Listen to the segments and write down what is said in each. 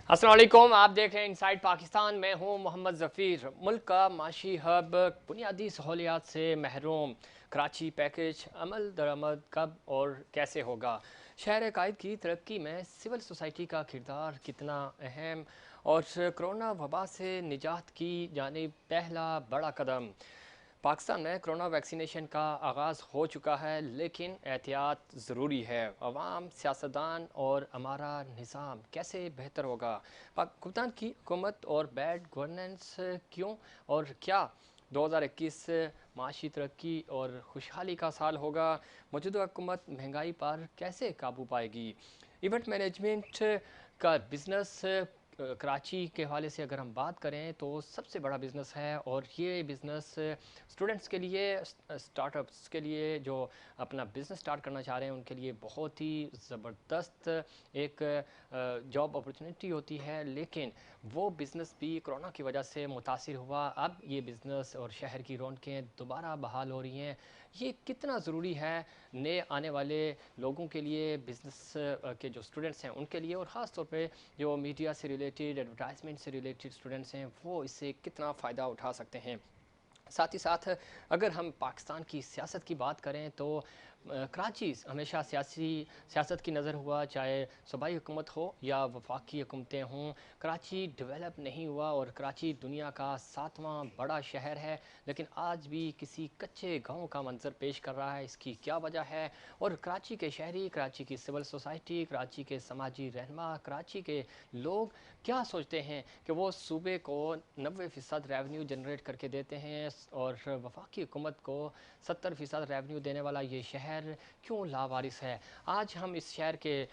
अस्सलाम वालेकुम, आप देख रहे हैं इनसाइड पाकिस्तान। मैं हूं मोहम्मद ज़फ़ीर। मुल्क का माशी हब बुनियादी सहूलियात से महरूम। कराची पैकेज अमल दरामद कब और कैसे होगा? शहर कायद की तरक्की में सिविल सोसाइटी का किरदार कितना अहम? और कोरोना वबा से निजात की जानिब पहला बड़ा कदम। पाकिस्तान में कोरोना वैक्सीनेशन का आगाज़ हो चुका है, लेकिन एहतियात ज़रूरी है। अवाम, सियासतदान और हमारा निज़ाम कैसे बेहतर होगा? पाकिस्तान की हुकूमत और बैड गवर्नेंस क्यों और क्या 2021 माशी तरक्की और खुशहाली का साल होगा? मौजूदा हुकूमत महंगाई पर कैसे काबू पाएगी? इवेंट मैनेजमेंट का बिज़नेस कराची के हवाले से अगर हम बात करें तो सबसे बड़ा बिज़नेस है, और ये बिज़नेस स्टूडेंट्स के लिए, स्टार्टअप्स के लिए जो अपना बिज़नेस स्टार्ट करना चाह रहे हैं उनके लिए बहुत ही ज़बरदस्त एक जॉब अपॉर्चुनिटी होती है। लेकिन वो बिज़नेस भी कोरोना की वजह से मुतासिर हुआ। अब ये बिज़नेस और शहर की रौनकें दोबारा बहाल हो रही हैं। ये कितना ज़रूरी है नए आने वाले लोगों के लिए, बिज़नेस के जो स्टूडेंट्स हैं उनके लिए, और ख़ास तौर पे जो मीडिया से रिलेटेड, एडवर्टाइजमेंट से रिलेटेड स्टूडेंट्स हैं, वो इससे कितना फ़ायदा उठा सकते हैं। साथ ही साथ अगर हम पाकिस्तान की सियासत की बात करें तो कराची हमेशा सियासत की नज़र हुआ, चाहे सूबाई हुकूमत हो या वफाकी हुकूमतें हों। कराची डेवलप नहीं हुआ, और कराची दुनिया का 7वां बड़ा शहर है, लेकिन आज भी किसी कच्चे गांव का मंजर पेश कर रहा है। इसकी क्या वजह है? और कराची के शहरी, कराची की सिविल सोसाइटी, कराची के समाजी रहनमा, कराची के लोग क्या सोचते हैं कि वो सूबे को 90% रेवेन्यू जनरेट करके देते हैं, और वफाकी हुकूमत को 70% रेवेन्यू देने वाला ये शहर क्यों लावारिस है? आज हम इस शहर के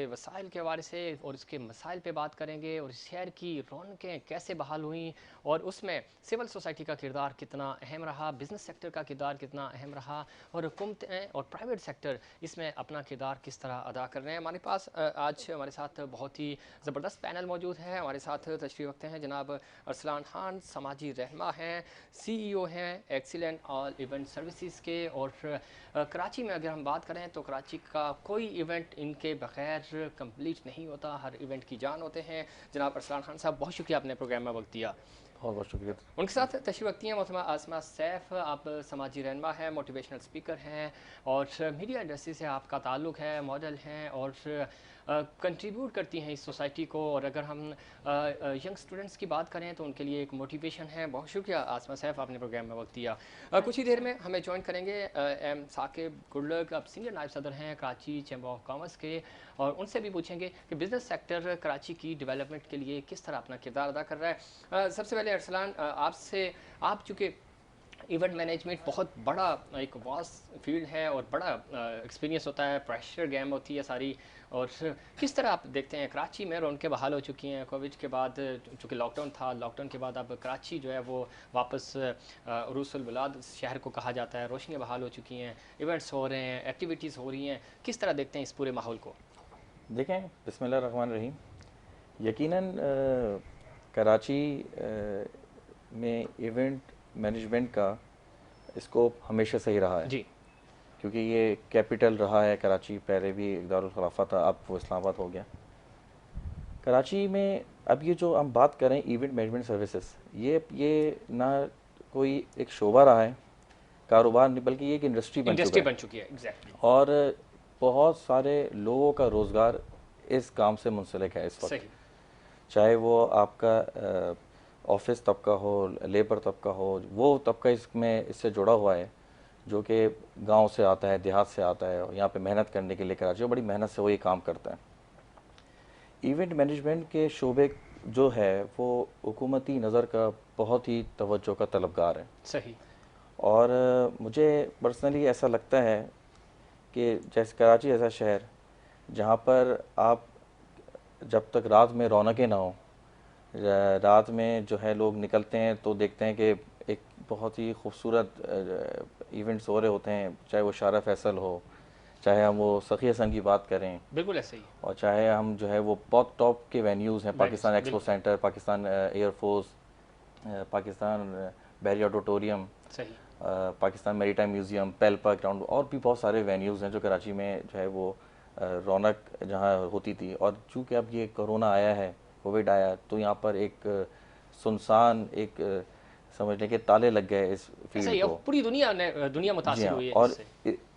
वसाइल के हवाले से और इसके मसाइल पे बात करेंगे, और इस शहर की रौनकें कैसे बहाल हुई, और उसमें सिविल सोसाइटी का किरदार कितना अहम रहा, बिज़नेस सेक्टर का किरदार कितना अहम रहा, और हुकूमतें और प्राइवेट सेक्टर इसमें अपना किरदार किस तरह अदा कर रहे हैं। हमारे पास आज हमारे साथ बहुत ही ज़बरदस्त पैनल मौजूद है। हमारे साथ तशरीफ़ रखते हैं जनाब अरसलान खान, समाजी रहनमा हैं, CEO हैं एक्सीलेंट ऑल इवेंट सर्विसेज के। और कराची में अगर हम बात करें तो कराची का कोई इवेंट इनके बगैर कंप्लीट नहीं होता, हर इवेंट की जान होते हैं। जनाब अरसलान खान साहब, बहुत शुक्रिया आपने प्रोग्राम में वक्त दिया। बहुत बहुत शुक्रिया। उनके साथ तशरीफ़ रखती हैं मोहतरमा आसमा सैफ। आप समाजी रहनमा हैं, मोटिवेशनल स्पीकर हैं, और मीडिया इंडस्ट्री से आपका ताल्लुक़ है, मॉडल हैं, और कंट्रीब्यूट करती हैं इस सोसाइटी को। और अगर हम यंग स्टूडेंट्स की बात करें तो उनके लिए एक मोटिवेशन है। बहुत शुक्रिया आसमा सैफ, आपने प्रोग्राम में वक्त दिया। कुछ ही देर अच्छा। में हमें ज्वाइन करेंगे एम साकिब गुडलक, अब सीनियर नायब सदर हैं कराची चैम्बर ऑफ कॉमर्स के, और उनसे भी पूछेंगे कि बिज़नेस सेक्टर कराची की डेवलपमेंट के लिए किस तरह अपना किरदार अदा कर रहा है। सबसे पहले अरसलान, आपसे, आप चूँकि इवेंट मैनेजमेंट बहुत बड़ा एक वास्ट फील्ड है और बड़ा एक्सपीरियंस होता है, प्रेशर गेम होती है सारी, और किस तरह आप देखते हैं कराची में रौनकें बहाल हो चुकी हैं कोविड के बाद? चूँकि लॉकडाउन था, लॉकडाउन के बाद अब कराची जो है वो वापस उरूसुल वलाद शहर को कहा जाता है, रोशनियाँ बहाल हो चुकी हैं, इवेंट्स हो रहे हैं, एक्टिविटीज़ हो रही हैं। किस तरह देखते हैं इस पूरे माहौल को? देखें, बिस्मिल्लाह रहमान रहीम। यकीनन कराची में इवेंट मैनेजमेंट का स्कोप हमेशा सही रहा है, जी। क्योंकि ये कैपिटल रहा है। कराची पहले भी एक दारुल खिलाफा था, अब वो इस्लामाबाद हो गया। कराची में अब ये जो हम बात करें इवेंट मैनेजमेंट सर्विसेज, ये ना कोई एक शोबा रहा है, कारोबार नहीं, बल्कि ये एक इंडस्ट्री बन चुका इंडस्ट्री है। बन चुकी है, एग्जैक्टली। और बहुत सारे लोगों का रोज़गार इस काम से मुंसलिक है इस वक्त। सही। चाहे वो आपका ऑफिस तबका हो, लेबर तबका हो, वो तबका इसमें इससे जुड़ा हुआ है जो कि गांव से आता है, देहात से आता है, और यहाँ पे मेहनत करने के लिए कराची में बड़ी मेहनत से वो ये काम करता है। इवेंट मैनेजमेंट के शोबे जो है वो हुकूमती नज़र का बहुत ही तवज्जो का तलबगार है। सही। और मुझे पर्सनली ऐसा लगता है कि जैसे कराची ऐसा शहर जहाँ पर आप जब तक रात में रौनकें ना हो, रात में जो है लोग निकलते हैं तो देखते हैं कि एक बहुत ही खूबसूरत इवेंट्स हो रहे होते हैं, चाहे वो शारा फैसल हो, चाहे हम वो सखी हसन की बात करें, बिल्कुल ऐसे ही। और चाहे हम जो है वो बहुत टॉप के वेन्यूज़ हैं, पाकिस्तान एक्सपो बिल्कुल। सेंटर, पाकिस्तान एयरफोर्स, पाकिस्तान बैरी ऑडिटोरियम, सही। पाकिस्तान मेरीटाइम म्यूज़ियम, पेल्पा ग्राउंड, और भी बहुत सारे वेन्यूज़ हैं जो कराची में जो है वो रौनक जहाँ होती थी। और चूँकि अब ये कोरोना आया है कोविड आया तो यहाँ पर एक सुनसान एक समझ लें कि ताले लग गए इस ऐसा फील्ड ही को। अब पूरी दुनिया जी मुतासिर हाँ, हुई है और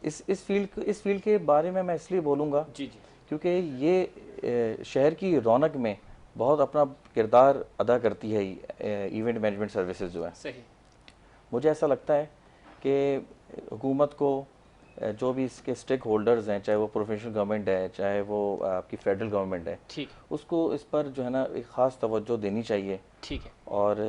इससे। इस फील्ड के बारे में मैं इसलिए बोलूँगा जी जी। क्योंकि ये शहर की रौनक में बहुत अपना किरदार अदा करती है इवेंट मैनेजमेंट सर्विसेज जो है। सही। मुझे ऐसा लगता है कि हुकूमत को जो भी इसके स्टेक होल्डर्स हैं, चाहे वो प्रोफेशनल गवर्नमेंट है, चाहे वो आपकी फेडरल गवर्नमेंट है, ठीक है। उसको इस पर जो है ना एक ख़ास तवज्जो देनी चाहिए। ठीक है। और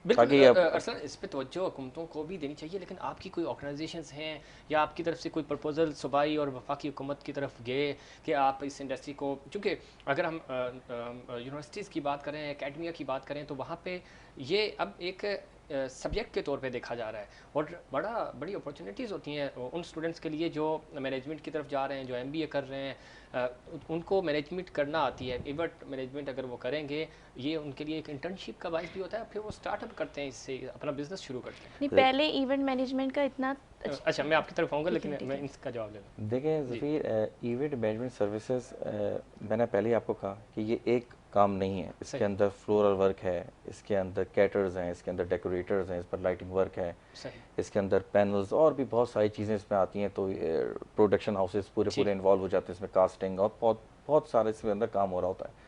बिल्कुल ताकि अब अरसलन इस पे तवज्जो हुकूमतों को भी देनी चाहिए, लेकिन आपकी कोई ऑर्गेनाइजेशंस हैं या आपकी तरफ से कोई प्रपोजल सूबाई और वफाकी हुकूमत की तरफ गए कि आप इस इंडस्ट्री को, चूँकि अगर हम यूनिवर्सिटीज़ की बात करें, एकेडमिया की बात करें, तो वहाँ पे ये अब एक सब्जेक्ट के तौर पे देखा जा रहा है और बड़ी अपॉर्चुनिटीज़ होती हैं उन स्टूडेंट्स के लिए जो मैनेजमेंट की तरफ जा रहे हैं, जो एमबीए कर रहे हैं, उनको मैनेजमेंट करना आती है। इवेंट मैनेजमेंट अगर वो करेंगे, ये उनके लिए एक इंटर्नशिप का बायस भी होता है, फिर वो स्टार्टअप करते हैं, इससे अपना बिजनेस शुरू करते हैं। नहीं, पहले इवेंट मैनेजमेंट का इतना अच्छा, मैं आपकी तरफ आऊँगा, ठीक है, लेकिन ठीक मैं है। इसका जवाब ले लूँ। देखें ज़फ़ीर, इवेंट मैनेजमेंट सर्विसेज मैंने पहले ही आपको कहा कि ये एक काम नहीं है। इसके सही। अंदर फ्लोरल वर्क है, इसके अंदर कैटर्स हैं, इसके अंदर डेकोरेटर्स हैं, इस पर लाइटिंग वर्क है, सही। इसके अंदर पैनल्स और भी बहुत सारी चीज़ें इसमें आती हैं। तो प्रोडक्शन हाउसेस पूरे ठीक। इन्वॉल्व हो जाते हैं इसमें, कास्टिंग और बहुत बहुत सारे इसके अंदर काम हो रहा होता है।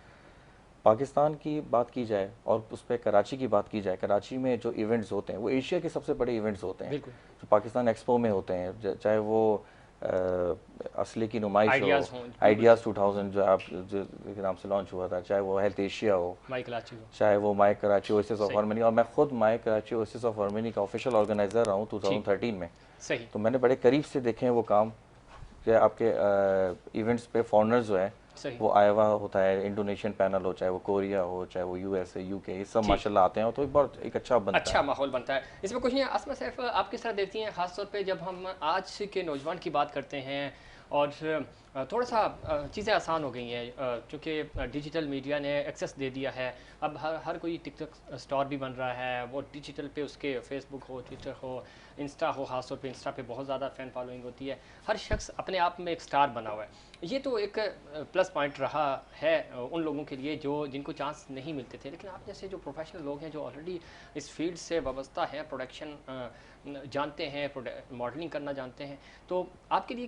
पाकिस्तान की बात की जाए और उस पर कराची की बात की जाए, कराची में जो इवेंट्स होते हैं वो एशिया के सबसे बड़े इवेंट्स होते हैं, बिल्कुल। जो पाकिस्तान एक्सपो में होते हैं, चाहे वो असली की नुमाइश आइडियाज़ हो, हों, आइडियाज़ 2000 जो के नाम से लॉन्च हुआ था, चाहे वो हेल्थ एशिया हो, माई कराची को। चाहे वो माई कराची ओएसिस ऑफ सही। हार्मनी, और मैं खुद माई कराची ओएसिस ऑफ हार्मनी का ऑफिशियल ऑर्गेनाइजर रहा हूँ 2013 में। सही। तो मैंने बड़े करीब से देखे हैं वो काम कि आपके इवेंट्स पे फॉरनर्स जो है सही। वो आया हुआ होता है, इंडोनेशियन पैनल हो, चाहे वो कोरिया हो, चाहे वो यूएसए, यूके, ये सब ठीक। माशाल्लाह आते हैं, तो बहुत एक अच्छा बनता अच्छा है। माहौल बनता है, इसमें कुछ नहीं है। आसमा सैफ, आप किस तरह देखती हैं, ख़ास तौर पे जब हम आज के नौजवान की बात करते हैं और थोड़ा सा चीज़ें आसान हो गई हैं, क्योंकि डिजिटल मीडिया ने एक्सेस दे दिया है। अब हर कोई टिकटॉक स्टार भी बन रहा है, वो डिजिटल पे उसके फेसबुक हो, ट्विटर हो, इंस्टा हो, ख़ास तौर पे इंस्टा पे बहुत ज़्यादा फ़ैन फॉलोइंग होती है। हर शख्स अपने आप में एक स्टार बना हुआ है। ये तो एक प्लस पॉइंट रहा है उन लोगों के लिए जो जिनको चांस नहीं मिलते थे, लेकिन आप जैसे जो प्रोफेशनल लोग हैं, जो ऑलरेडी इस फील्ड से वाबस्ता हैं, प्रोडक्शन जानते हैं, मॉडलिंग करना जानते हैं, तो आपके लिए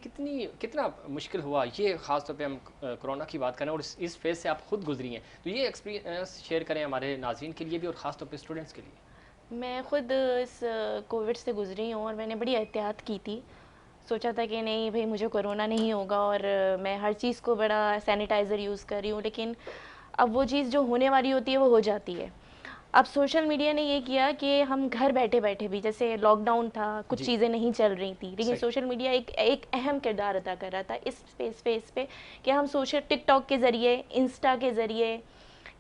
कितना मुश्किल हुआ ये, ख़ास तौर पे हम कोरोना की बात करें और इस फेज़ से आप खुद गुजरी हैं, तो ये एक्सपीरियंस शेयर करें हमारे नाज़रीन के लिए भी और ख़ास तौर पे स्टूडेंट्स के लिए। मैं खुद इस कोविड से गुजरी हूँ और मैंने बड़ी एहतियात की थी। सोचा था कि नहीं भाई मुझे कोरोना नहीं होगा, और मैं हर चीज़ को बड़ा सैनिटाइज़र यूज़ कर रही हूँ, लेकिन अब वो चीज़ जो होने वाली होती है वो हो जाती है। अब सोशल मीडिया ने ये किया कि हम घर बैठे बैठे भी, जैसे लॉकडाउन था, कुछ जी। चीज़ें नहीं चल रही थी, लेकिन सही। सोशल मीडिया एक अहम किरदार अदा कर रहा था इस फेस पे कि हम सोशल टिकटॉक के ज़रिए, इंस्टा के ज़रिए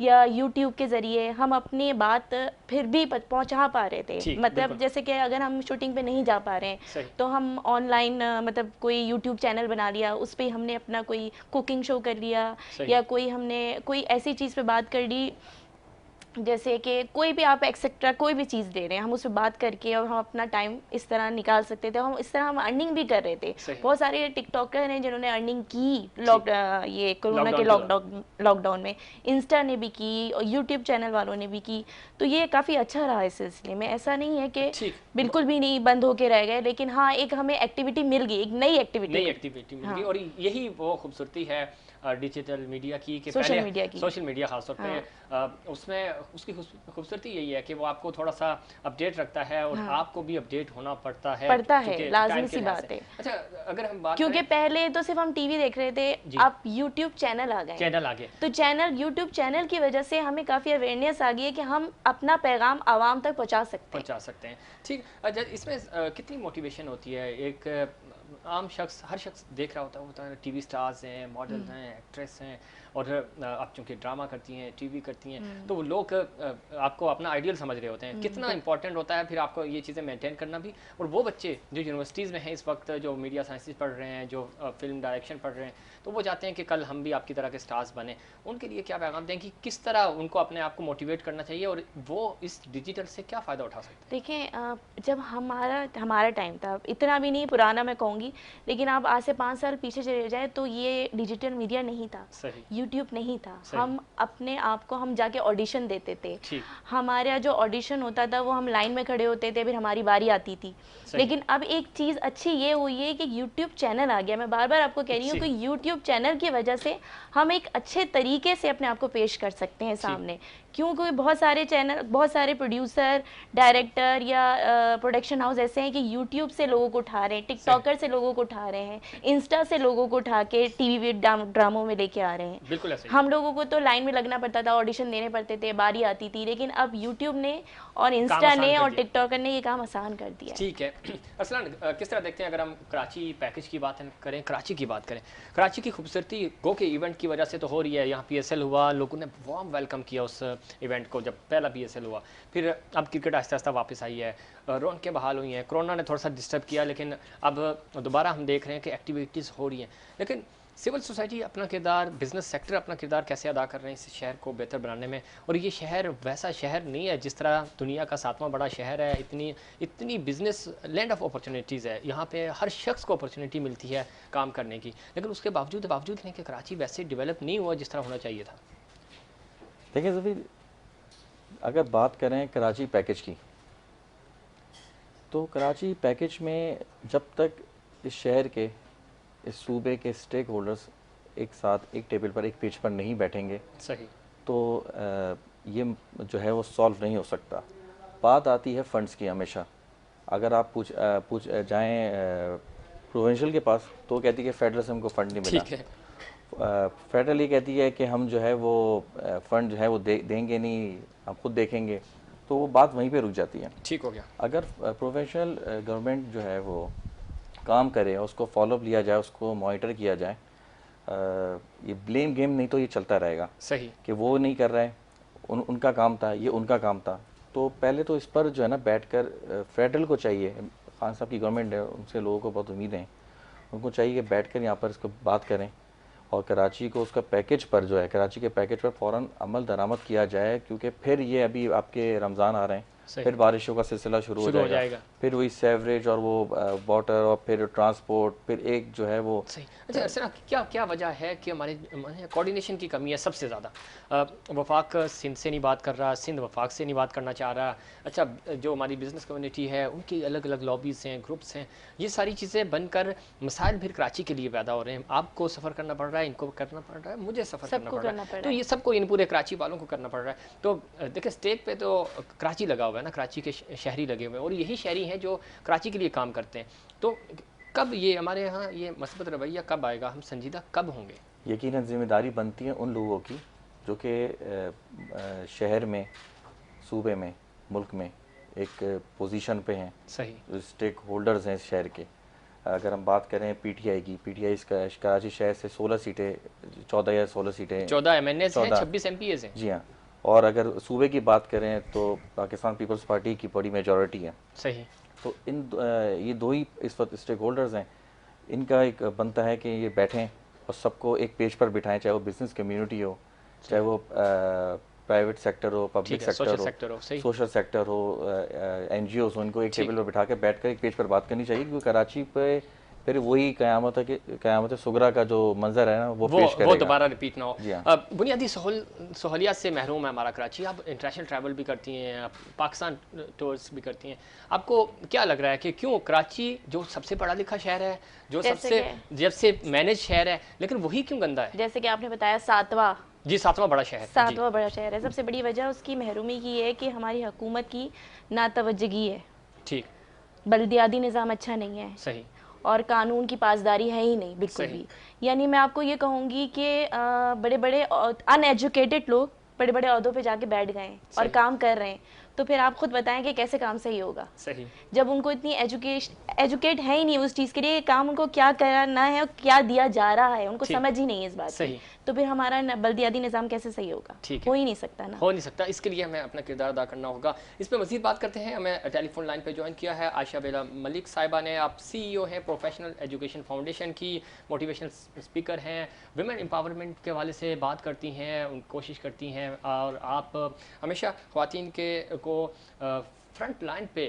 या यूट्यूब के ज़रिए हम अपनी बात फिर भी पहुंचा पा रहे थे। ठीक, मतलब बिल्कुल। जैसे कि अगर हम शूटिंग पे नहीं जा पा रहे हैं सही। तो हम ऑनलाइन मतलब कोई यूट्यूब चैनल बना लिया, उस पर हमने अपना कोई कुकिंग शो कर लिया, सही। या हमने कोई ऐसी चीज़ पे बात कर ली, जैसे कि कोई भी आप एक्सेट्रा कोई भी चीज़ दे रहे हैं, हम उस पर बात करके और हम अपना टाइम इस तरह निकाल सकते थे। हम इस तरह हम अर्निंग भी कर रहे थे। सही। बहुत सारे टिकटॉकर हैं जिन्होंने अर्निंग की ये कोरोना के लॉकडाउन में, इंस्टा ने भी की और यूट्यूब चैनल वालों ने भी की। तो ये काफ़ी अच्छा रहा इस सिलसिले में। ऐसा नहीं है कि ठीक। बिल्कुल भी नहीं बंद होके रह गए, लेकिन हाँ एक हमें एक्टिविटी मिल गई, एक नई एक्टिविटी मिल गई। और यही वो खूबसूरती है डिजिटल मीडिया की कि सोशल पहले मीडिया की। सोशल मीडिया खासतौर पे उसमें उसकी खूबसूरती यही है कि वो आपको थोड़ा सा अपडेट रखता है और आपको भी अपडेट होना पड़ता है, लाज़मी सी बात है। अच्छा, अगर हम बात क्योंकि पहले तो सिर्फ हम टीवी देख रहे थे, अब यूट्यूब चैनल आ गए, तो यूट्यूब चैनल की वजह से हमें काफ़ी अवेयरनेस आ गई है कि हम अपना पैगाम आवाम तक पहुंचा सकते हैं। ठीक। इसमें कितनी मोटिवेशन होती है, एक आम शख्स, हर शख्स देख रहा होता है टीवी स्टार्स हैं, मॉडल्स हैं, एक्ट्रेस हैं, और आप चूँकि ड्रामा करती हैं, टीवी करती हैं, तो वो लोग आपको अपना आइडियल समझ रहे होते हैं। कितना इंपॉर्टेंट होता है फिर आपको ये चीज़ें मेंटेन करना भी। और वो बच्चे जो यूनिवर्सिटीज़ में हैं इस वक्त, जो मीडिया साइंसेस पढ़ रहे हैं, जो फिल्म डायरेक्शन पढ़ रहे हैं, तो वो चाहते हैं कि कल हम भी आपकी तरह के स्टार्स बने। उनके लिए क्या पैगाम दें कि किस तरह उनको अपने आप को मोटिवेट करना चाहिए और वो इस डिजिटल से क्या फ़ायदा उठा सकते हैं? देखें, जब हमारा टाइम था, इतना भी नहीं पुराना मैं कहूँगी, कहूँगी, लेकिन आप आज से 5 साल पीछे चले जाए तो ये डिजिटल मीडिया नहीं था, यूट्यूब नहीं था। हम अपने आप को हम जाके ऑडिशन देते थे, हमारा जो ऑडिशन होता था वो हम लाइन में खड़े होते थे, फिर हमारी बारी आती थी। लेकिन अब एक चीज़ अच्छी ये हुई है कि यूट्यूब चैनल आ गया। मैं बार बार आपको कह रही हूँ कि यूट्यूब चैनल की वजह से हम एक अच्छे तरीके से अपने आप को पेश कर सकते हैं सामने, क्योंकि बहुत सारे चैनल, बहुत सारे प्रोड्यूसर, डायरेक्टर या प्रोडक्शन हाउस ऐसे हैं कि यूट्यूब से लोगों को उठा रहे हैं, टिकटॉकर से लोगों को उठा रहे हैं, इंस्टा से लोगों को उठा के टीवी ड्रामों में लेके आ रहे हैं। बिल्कुल ऐसे। हम लोगों को तो लाइन में लगना पड़ता था, ऑडिशन देने पड़ते थे, बारी आती थी, लेकिन अब यूट्यूब ने और इंस्टा ने और टिकटॉकर ने ये काम आसान कर दिया। ठीक है अरसलान, किस तरह देखते हैं अगर हम कराची पैकेज की बात करें, कराची की बात करें, कराची की खूबसूरती गो के इवेंट की वजह से तो हो रही है। यहाँ PSL हुआ, लोगों ने वार्म वेलकम किया उस इवेंट को जब पहला PSL हुआ, फिर अब क्रिकेट आहिस्ता आहिस्ता वापस आई है, रौनकें बहाल हुई हैं। कोरोना ने थोड़ा सा डिस्टर्ब किया, लेकिन अब दोबारा हम देख रहे हैं कि एक्टिविटीज़ हो रही हैं। लेकिन सिविल सोसाइटी अपना किरदार, बिजनेस सेक्टर अपना किरदार कैसे अदा कर रहे हैं इस शहर को बेहतर बनाने में? और ये शहर वैसा शहर नहीं है जिस तरह दुनिया का 7वां बड़ा शहर है, इतनी बिजनेस लैंड ऑफ अपॉर्चुनिटीज़ है, यहाँ पे हर शख्स को अपॉर्चुनिटी मिलती है काम करने की, लेकिन उसके बावजूद नहीं कि कराची वैसे डेवलप नहीं हुआ जिस तरह होना चाहिए था। देखिए ज़फ़ीर, अगर बात करें कराची पैकेज की, तो कराची पैकेज में जब तक इस शहर के, इस सूबे के स्टेक होल्डर्स एक साथ एक टेबल पर, एक पेज पर नहीं बैठेंगे, सही, तो ये जो है वो सॉल्व नहीं हो सकता। बात आती है फ़ंड्स की हमेशा। अगर आप पूछ जाएँ प्रोविंशियल के पास, तो कहती है कि फेडरल से हमको फ़ंड नहीं मिला। फेडरल ये कहती है कि हम जो है वो फ़ंड जो है वो देंगे नहीं, हम खुद देखेंगे, तो वो बात वहीं पे रुक जाती है। ठीक हो गया। अगर प्रोविंशियल गवर्नमेंट जो है वो काम करे, उसको फॉलोअप लिया जाए, उसको मॉनिटर किया जाए, ये ब्लेम गेम नहीं तो ये चलता रहेगा। सही, कि वो नहीं कर रहे हैं, उनका काम था, ये उनका काम था। तो पहले तो इस पर जो है ना बैठकर फेडरल को चाहिए, खान साहब की गवर्नमेंट है, उनसे लोगों को बहुत उम्मीद है, उनको चाहिए कि बैठकर यहाँ पर इसको बात करें और कराची को उसका पैकेज पर जो है, कराची के पैकेज पर फ़ौरन अमल दरामद किया जाए, क्योंकि फिर ये अभी आपके रमज़ान आ रहे हैं, फिर बारिशों का सिलसिला शुरू हो जाएगा, फिर वही सेवरेज और वो वाटर और फिर ट्रांसपोर्ट, फिर एक जो है वो सही। अच्छा अरसलान, क्या वजह है कि हमारे कोऑर्डिनेशन की कमी है सबसे ज़्यादा? वफाक सिंध से नहीं बात कर रहा, सिंध वफाक से नहीं बात करना चाह रहा। अच्छा, जो हमारी बिज़नेस कम्युनिटी है उनकी अलग अलग लॉबीज़ हैं, ग्रुप्स हैं, ये सारी चीज़ें बनकर मसाइल फिर कराची के लिए पैदा हो रहे हैं। आपको सफ़र करना पड़ रहा है, इनको करना पड़ रहा है, मुझे सफ़र करना पड़ रहा है, तो ये सबको, इन पूरे कराची वालों को करना पड़ रहा है। तो देखिए स्टेक पे तो कराची लगा हुआ है ना, कराची के शहरी लगे हुए हैं, और यही शहरी हैं जो कराची के लिए काम करते हैं। तो कब ये हमारे यहाँ ये मस्बत रवैया कब आएगा, हम संजीदा कब होंगे? यकीनन जिम्मेदारी बनती है उन लोगों की जो कि शहर में, सूबे में, मुल्क में एक पोजीशन पे हैं। सही, जो स्टेक होल्डर्स हैं इस शहर के। अगर हम बात करें PTI की, PTI कराची शहर से 16 सीटें, 14 या 16 सीटें, 14 MNAs हैं, 26 MPAs हैं। जी हाँ। और अगर सूबे की बात करें तो पाकिस्तान पीपल्स पार्टी की बड़ी मेजॉरिटी है। सही। तो ये दो ही इस वक्त स्टेक होल्डर्स हैं, इनका एक बनता है कि ये बैठें और सबको एक पेज पर बिठाएं, चाहे वो बिज़नेस कम्युनिटी हो, चाहे वो प्राइवेट सेक्टर हो, पब्लिक सेक्टर हो, सोशल सेक्टर हो, NGOs हो, उनको एक टेबल पर बिठा के बैठ कर एक पेज पर बात करनी चाहिए, क्योंकि कराची पे फिर वही क़यामत सुगरा का जो मंजर है ना वो पेश करेगा, वो दोबारा रिपीट ना हो। बुनियादी सहूलियात से महरूम है हमारा कराची। आप इंटरनेशनल ट्रैवल भी करती हैं, आप पाकिस्तान टूर्स भी करती हैं, आपको क्या लग रहा है कि क्यों कराची जो सबसे पढ़ा लिखा शहर है, जो सबसे मैनेज शहर है, लेकिन वही क्यों गंदा है? जैसे कि आपने बताया 7वां बड़ा शहर, 7वां बड़ा शहर है। सबसे बड़ी वजह उसकी महरूमी की है कि हमारी हुकूमत की नातवज्जगी है। ठीक, बल्दियाती निज़ाम अच्छा नहीं है। सही। और कानून की पासदारी है ही नहीं बिल्कुल भी। यानी मैं आपको ये कहूँगी कि बड़े बड़े अनएजुकेटेड लोग बड़े बड़े ओहदों पे जाके बैठ गए और काम कर रहे हैं, तो फिर आप खुद बताएं कि कैसे काम सही होगा। सही। जब उनको इतनी एजुकेट है ही नहीं उस चीज़ के लिए, काम उनको क्या करना है और क्या दिया जा रहा है उनको समझ ही नहीं है इस बात की, तो फिर हमारा बल्दियाती निज़ाम कैसे सही होगा? हो ही नहीं सकता ना, हो नहीं सकता। इसके लिए हमें अपना किरदार अदा करना होगा। इस पर मज़ीद बात करते हैं। हमें टेलीफोन लाइन पर ज्वाइन किया है आयशा बेला मलिक साहिबा ने। आप CEO हैं प्रोफेशनल एजुकेशन फाउंडेशन की, मोटिवेशनल स्पीकर हैं, वुमेन एम्पावरमेंट के हवाले से बात करती हैं, कोशिश करती हैं, और आप हमेशा ख़वातीन को फ्रंट लाइन पे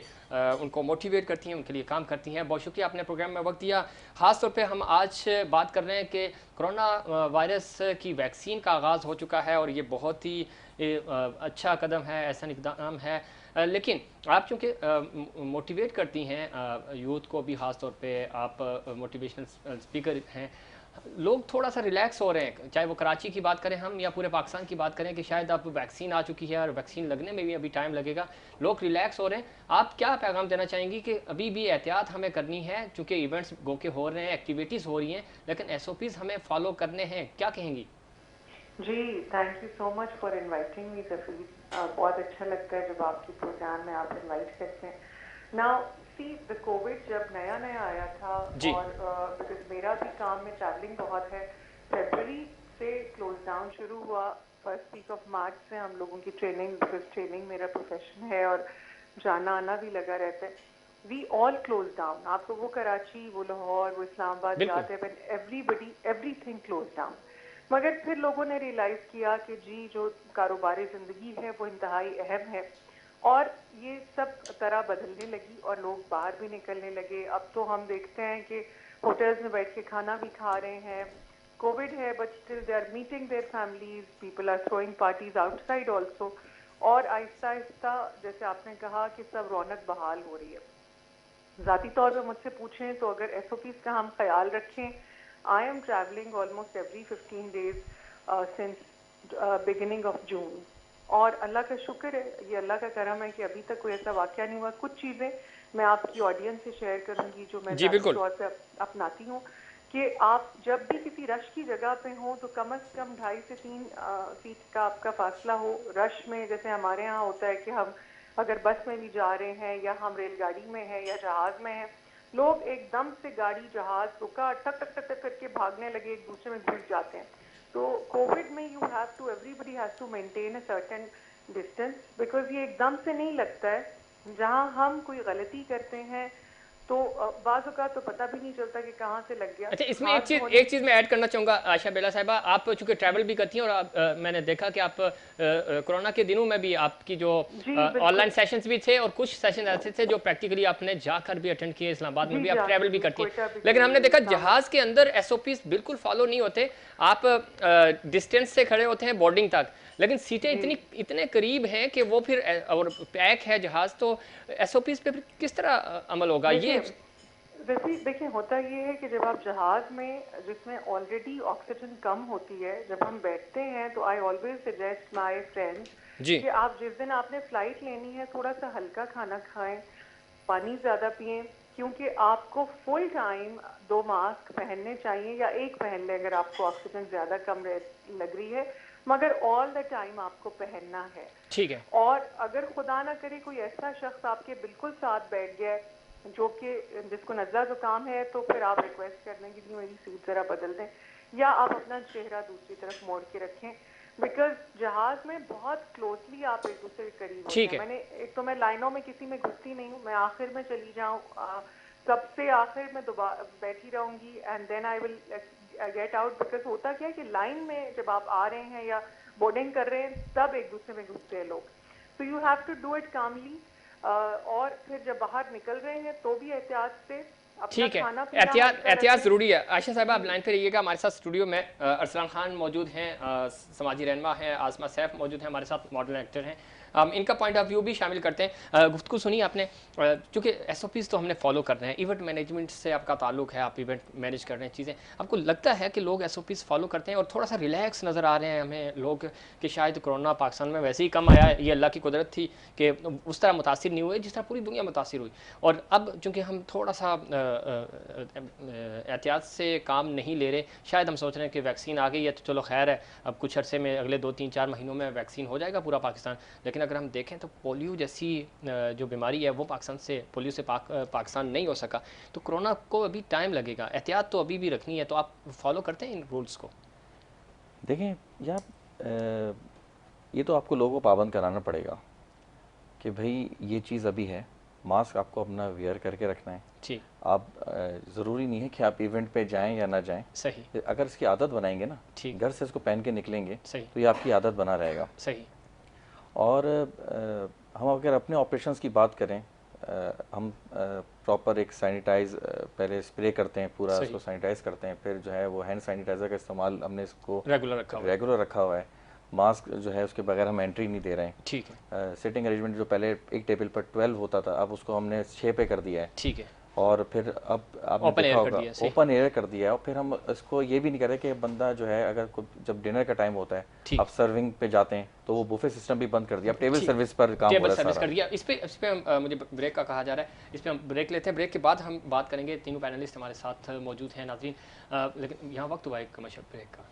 उनको मोटिवेट करती हैं, उनके लिए काम करती हैं। बहुत शुक्रिया आपने प्रोग्राम में वक्त दिया। ख़ास तौर पे हम आज बात कर रहे हैं कि कोरोना वायरस की वैक्सीन का आगाज़ हो चुका है और ये बहुत ही अच्छा कदम है, ऐसा इक़दाम है। लेकिन आप चूँकि मोटिवेट करती हैं यूथ को भी, ख़ास तौर पे आप मोटिवेशनल स्पीकर हैं, लोग थोड़ा सा रिलैक्स हो रहे हैं, चाहे वो कराची की बात करें हम या पूरे पाकिस्तान की बात करें कि शायद अब वैक्सीन आ चुकी है और वैक्सीन लगने में भी अभी टाइम लगेगा, लोग रिलैक्स हो रहे हैं। आप क्या पैगाम देना चाहेंगी कि अभी भी एहतियात हमें करनी है, क्योंकि इवेंट्स गो के हो रहे हैं, एक्टिविटीज़ हो रही हैं, लेकिन SOPs हमें फॉलो करने हैं, क्या कहेंगी? जी, thank you so much for inviting me Zafeer. बहुत अच्छा लगता है जब आपके प्रोग्राम में आप इनवाइट करते हैं। नाउ सी द कोविड जब नया नया आया था, और बिकॉज मेरा भी काम में ट्रैवलिंग बहुत है, फरवरी से क्लोज डाउन शुरू हुआ। फर्स्ट वीक ऑफ मार्च से हम लोगों की ट्रेनिंग, बिकॉज ट्रेनिंग मेरा प्रोफेशन है और जाना आना भी लगा रहता है, वी ऑल क्लोज डाउन। आपको वो कराची, वो लाहौर, वो इस्लामाबाद याद है, when everybody everything close down. मगर फिर लोगों ने रियलाइज़ किया कि जी जो कारोबारी ज़िंदगी है वो इंतहाई अहम है, और ये सब तरह बदलने लगी और लोग बाहर भी निकलने लगे। अब तो हम देखते हैं कि होटल्स में बैठ के खाना भी खा रहे हैं। कोविड है but still they are meeting their families, people are throwing parties outside also. और आहिस्ता आहिस्ता जैसे आपने कहा कि सब रौनक बहाल हो रही है। ज़ाती तौर पर मुझसे पूछें तो अगर SOPs का हम ख्याल रखें, I am traveling almost every 15 days since beginning of June, और अल्लाह का शुक्र है, ये अल्लाह का करम है कि अभी तक कोई ऐसा वाक़या नहीं हुआ। कुछ चीज़ें मैं आपकी ऑडियंस से शेयर करूंगी जो मैं ज़ाती तौर पे अपनाती हूँ, कि आप जब भी किसी रश की जगह पे हों तो कम से कम 2.5 से 3 फीट का आपका फासला हो। रश में जैसे हमारे यहाँ होता है कि हम अगर बस में भी जा रहे हैं या हम रेलगाड़ी में हैं या जहाज़ में हैं, लोग एकदम से गाड़ी जहाज रुका, टक टक टक टक करके भागने लगे, एक दूसरे में घुस जाते हैं। तो कोविड में you have to, everybody has to maintain a certain distance, because ये एकदम से नहीं लगता है। जहां हम कोई गलती करते हैं तो बाज़ औक़ात तो पता भी नहीं चलता कि कहाँ से लग गया। अच्छा, इसमें एक चीज़ मैं ऐड करना चाहूँगा आयशा बेला साहिबा, आप चूँकि ट्रैवल भी करती हैं और मैंने देखा कि आप कोरोना के दिनों में भी आपकी जो ऑनलाइन सेशंस भी थे और कुछ सेशन ऐसे थे जो प्रैक्टिकली आपने जाकर भी अटेंड किए, इस्लामाबाद में भी आप ट्रैवल भी करती हैं, लेकिन हमने देखा जहाज़ के अंदर SOPs बिल्कुल फॉलो नहीं होते। आप डिस्टेंस से खड़े होते हैं बोर्डिंग तक, लेकिन सीटें इतने करीब हैं कि वो फिर और पैक है जहाज़, तो SOPs पे फिर किस तरह अमल होगा? ये देखिए होता ये है कि जब आप जहाज में, जिसमें ऑलरेडी ऑक्सीजन कम होती है, जब हम बैठते हैं तो I always suggest my friends कि आप जिस दिन आपने फ्लाइट लेनी है थोड़ा सा हल्का खाना खाएं, पानी ज़्यादा पिएं, क्योंकि आपको फुल टाइम 2 मास्क पहनने चाहिए या एक पहन ले अगर आपको ऑक्सीजन ज़्यादा कम लग रही है, मगर ऑल द टाइम आपको पहनना है। ठीक है। और अगर खुदा ना करे कोई ऐसा शख्स आपके बिल्कुल साथ बैठ गया जो कि जिसको नज़ला ज़ुकाम है, तो फिर आप रिक्वेस्ट कर दें कि मेरी सीट ज़रा बदल दें, या आप अपना चेहरा दूसरी तरफ मोड़ के रखें, बिकॉज जहाज में बहुत क्लोजली आप एक दूसरे के करीब होते हैं। मैंने एक तो मैं लाइनों में किसी में घुसती नहीं हूँ, मैं आखिर में चली जाऊँ, सबसे आखिर में दोबारा बैठी रहूँगी and then I will get out, because होता क्या है कि लाइन में जब आप आ रहे हैं या बोर्डिंग कर रहे हैं तब एक दूसरे में घुसते हैं लोग, तो you have to do it calmly. और फिर जब बाहर निकल रहे हैं तो भी एहतियात से। ठीक है, एहतियात ज़रूरी है। आयशा साहिबा आप लाइन पे रहिएगा। हमारे साथ स्टूडियो में अरसलान खान मौजूद हैं, समाजी रहनुमा हैं, आसमा सैफ मौजूद हैं, हमारे साथ मॉडल एक्टर हैं, इनका पॉइंट ऑफ व्यू भी शामिल करते हैं। गुफ्तगू सुनिए आपने, चूँकि SOPs तो हमने फॉलो कर रहे हैं, इवेंट मैनेजमेंट से आपका ताल्लुक है, आप इवेंट मैनेज कर रहे हैं चीज़ें, आपको लगता है कि लोग SOPs फॉलो करते हैं और थोड़ा सा रिलैक्स नज़र आ रहे हैं हमें लोग कि शायद कोरोना पाकिस्तान में वैसे ही कम आया, ये अल्लाह की कुदरत थी कि उस तरह मुतासिर नहीं हुए जिस तरह पूरी दुनिया मुतासिर हुई, और अब चूँकि हम थोड़ा सा एहतियात से काम नहीं ले रहे, शायद हम सोच रहे हैं कि वैक्सीन आ गई है तो चलो खैर है, अब कुछ अरसे में अगले 2-3-4 महीनों में वैक्सीन हो जाएगा पूरा पाकिस्तान, लेकिन अगर हम देखें तो पोलियो जैसी जो बीमारी है वो पाकिस्तान से, पोलियो से पाकिस्तान नहीं हो सका, तो कोरोना को अभी टाइम लगेगा, एहतियात तो अभी भी रखनी है, तो आप फॉलो करते हैं इन रूल्स को? देखें यार, ये तो आपको लोगों को पाबंद कराना पड़ेगा कि भाई ये चीज़ अभी है, मास्क आपको अपना वेयर करके रखना है। ठीक, आप ज़रूरी नहीं है कि आप इवेंट पे जाएं या ना जाएं। सही, अगर इसकी आदत बनाएंगे ना, घर से इसको पहन के निकलेंगे, सही, तो ये आपकी आदत बना रहेगा। सही। और हम अगर अपने ऑपरेशंस की बात करें, हम प्रॉपर एक सैनिटाइज पहले स्प्रे करते हैं, पूरा उसको सैनिटाइज करते हैं, फिर जो है वो हैंड सैनिटाइज़र का इस्तेमाल हमने इसको रेगुलर रखा हुआ है। मास्क जो है उसके बगैर हम एंट्री नहीं दे रहे हैं। ठीक है। सिटिंग अरेंजमेंट जो पहले एक टेबल पर 12 होता था, अब उसको हमने 6 पे कर दिया है। ठीक है। और फिर अब आपने देखा होगा ओपन एयर कर दिया है। और फिर हम इसको ये भी नहीं कर रहे कि बंदा जो है अगर जब डिनर का टाइम होता है आप सर्विंग पे जाते हैं तो वो बुफे सिस्टम भी बंद कर दिया, अब टेबल सर्विस पर काम हो रहा है कर दिया। इस पे मुझे ब्रेक का कहा जा रहा है, इस पे हम ब्रेक लेते हैं। ब्रेक के बाद हम बात करेंगे, तीनों पैनलिस्ट हमारे साथ मौजूद हैं नाज़रीन, लेकिन यहाँ वक्त हुआ एक कमर्शियल ब्रेक का।